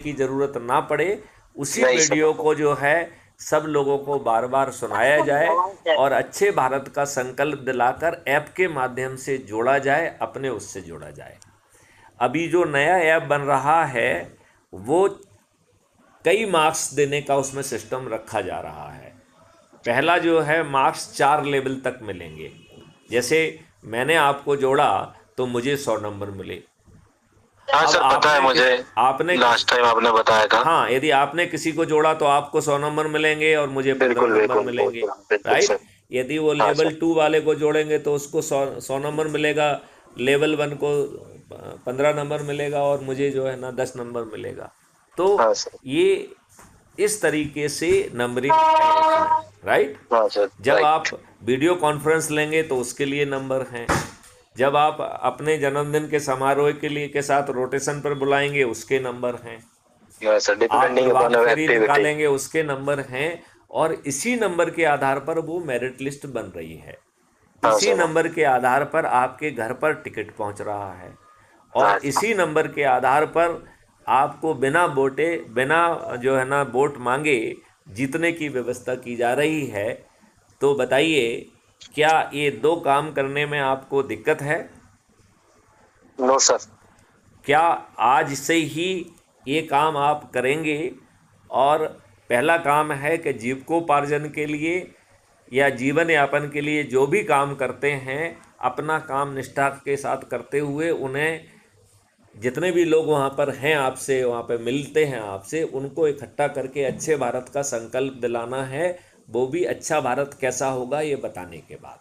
की जरूरत ना पड़े, उसी वीडियो को जो है सब लोगों को बार बार सुनाया जाए और अच्छे भारत का संकल्प दिलाकर ऐप के माध्यम से जोड़ा जाए, अपने उससे जोड़ा जाए। अभी जो नया ऐप बन रहा है वो कई मार्क्स देने का उसमें सिस्टम रखा जा रहा है। पहला जो है मार्क्स 4 लेवल तक मिलेंगे। जैसे मैंने आपको जोड़ा तो मुझे 100 नंबर मिले। हाँ सर, पता है मुझे, आपने लास्ट टाइम आपने बताया था। हाँ, यदि आपने किसी को जोड़ा तो आपको 100 नंबर मिलेंगे और मुझे 15 बिल्कुल नंबर बिल्कुल मिलेंगे, बिल्कुल राइट। सर। यदि वो हाँ लेवल सर। 2 वाले को जोड़ेंगे तो उसको 100 नंबर मिलेगा, लेवल 1 को 15 नंबर मिलेगा और मुझे जो है ना 10 नंबर मिलेगा। तो हाँ सर। ये इस तरीके से नंबरिंग है इसमें, राइट। हाँ सर, जब राइट। आप वीडियो कॉन्फ्रेंस लेंगे तो उसके लिए नंबर हैं। जब आप अपने जन्मदिन के समारोह के लिए के साथ रोटेशन पर बुलाएंगे उसके नंबर हैं। हाँ सर, आप डिपेंडिंग प्रभात अपॉन फेरी एक्टिविटी। निकालेंगे उसके नंबर हैं। और इसी नंबर के आधार पर वो मेरिट लिस्ट बन रही है। हाँ इसी सर। नंबर के आधार पर आपके घर पर टिकट पहुंच रहा है। और हाँ इसी नंबर के आधार पर आपको बिना वोटे, बिना जो है ना वोट मांगे जीतने की व्यवस्था की जा रही है। तो बताइए, क्या ये दो काम करने में आपको दिक्कत है? No sir. क्या आज से ही ये काम आप करेंगे? और पहला काम है कि जीविकोपार्जन के लिए या जीवन यापन के लिए जो भी काम करते हैं अपना काम निष्ठा के साथ करते हुए, उन्हें जितने भी लोग वहाँ पर हैं आपसे, वहाँ पे मिलते हैं आपसे, उनको इकट्ठा करके अच्छे भारत का संकल्प दिलाना है। वो भी अच्छा भारत कैसा होगा ये बताने के बाद,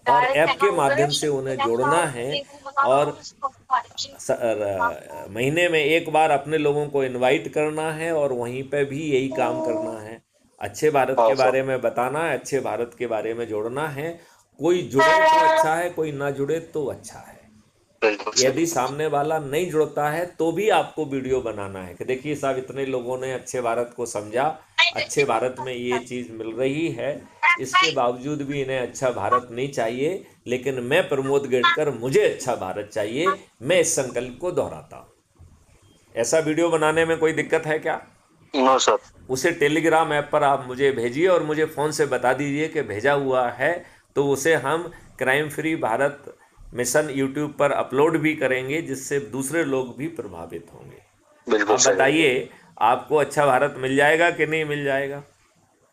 और ऐप के माध्यम से उन्हें जोड़ना है। और महीने में एक बार अपने लोगों को इनवाइट करना है और वहीं पे भी यही काम करना है। अच्छे भारत हाँ के सर। बारे में बताना है, अच्छे भारत के बारे में जोड़ना है। कोई जुड़े तो अच्छा है, कोई ना जुड़े तो अच्छा है। बिल्कुल सर। यदि सामने वाला नहीं जुड़ता है तो भी आपको वीडियो बनाना है कि देखिए साहब, इतने लोगों ने अच्छे भारत को समझा, अच्छे भारत में ये चीज़ मिल रही है, इसके बावजूद भी इन्हें अच्छा भारत नहीं चाहिए, लेकिन मैं प्रमोद गेटकर, मुझे अच्छा भारत चाहिए, मैं इस संकल्प को दोहराता हूँ। ऐसा वीडियो बनाने में कोई दिक्कत है क्या? No sir. उसे टेलीग्राम ऐप पर आप मुझे भेजिए और मुझे फ़ोन से बता दीजिए कि भेजा हुआ है, तो उसे हम crime free Bharat mission YouTube पर अपलोड भी करेंगे, जिससे दूसरे लोग भी प्रभावित होंगे। बिल्कुल अब सर। बताइए, आपको अच्छा भारत मिल जाएगा कि नहीं मिल जाएगा?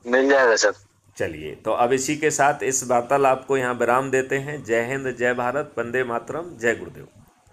मिल जाएगा सर। चलिए, तो अब इसी के साथ इस वार्तालाप को यहाँ विराम देते हैं। जय हिंद, जय भारत, वंदे मातरम, जय गुरुदेव।